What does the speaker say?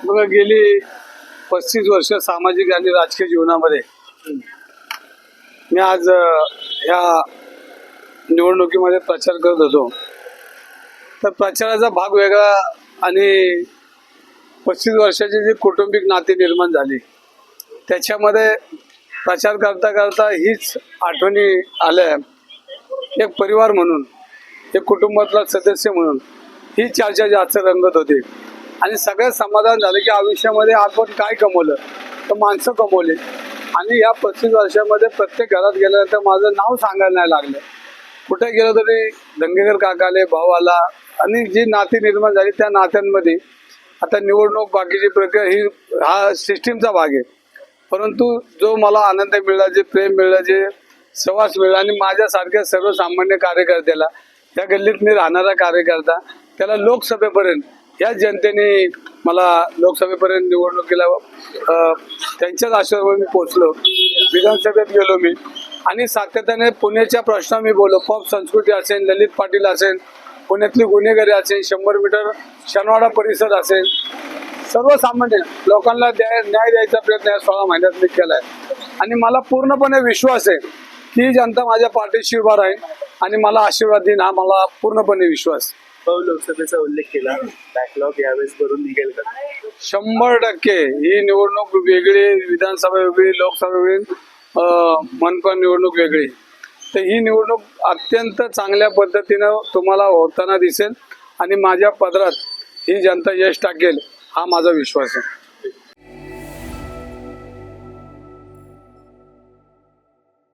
बघा, गेली 35 वर्ष सामाजिक आणि राजकीय जीवनामध्ये मी आज ह्या निवडणुकीमध्ये प्रचार करत होतो. तर प्रचाराचा भाग वेगळा आणि 35 वर्षाची जी कौटुंबिक नाती निर्माण झाली त्याच्यामध्ये प्रचार करता करता हीच आठवणी आल्या. एक परिवार म्हणून, एक कुटुंबातला सदस्य म्हणून ही चर्चा जास्त रंगत होती आणि सगळ्यात समाधान झालं की आयुष्यामध्ये आपण काय कमवलं तर माणसं कमवली. आणि या 35 वर्षामध्ये प्रत्येक घरात गेल्यानंतर माझं नाव सांगायला नाही लागलं. कुठे गेलो तरी धंगेकर काकाले, भाऊ आला आणि जी नाती निर्माण झाली त्या नात्यांमध्ये आता निवडणूक बाकीची प्रक्रिया ही हा सिस्टीमचा भाग आहे. परंतु जो मला आनंद मिळाला, जे प्रेम मिळालं, जे सहवास मिळाला आणि माझ्यासारख्या सर्वसामान्य कार्यकर्त्याला, या गल्लीत मी राहणारा कार्यकर्ता, त्याला लोकसभेपर्यंत या जनतेने मला लोकसभेपर्यंत निवडणुकीला त्यांच्याच आशीर्वादावर मी पोहोचलो. विधानसभेत गेलो मी आणि सातत्याने पुण्याच्या प्रश्न मी बोललो. पॉप संस्कृती असेल, ललित पाटील असेल, पुण्यातली गुन्हेगारी असेल, 100 मीटर शनवाडा परिसर असेल, सर्वसामान्य लोकांना न्याय द्यायचा प्रयत्न या 16 महिन्यात मी केला आहे. आणि मला पूर्णपणे विश्वास आहे की जनता माझ्या पाठीशी उभा राहील आणि मला आशीर्वाद देईन, हा मला पूर्णपणे विश्वास. लोकसभेचा उल्लेख केला, बॅकलॉग यावेळेस भरून निघेल का? 100% ही निवडणूक वेगळी, विधानसभा वेगळी, लोकसभा वेगळी, मनपा निवडणूक वेगळी. तर ही निवडणूक अत्यंत चांगल्या पद्धतीनं तुम्हाला होताना दिसेल आणि माझ्या पदरात ही जनता यश टाकेल, हा माझा विश्वास आहे.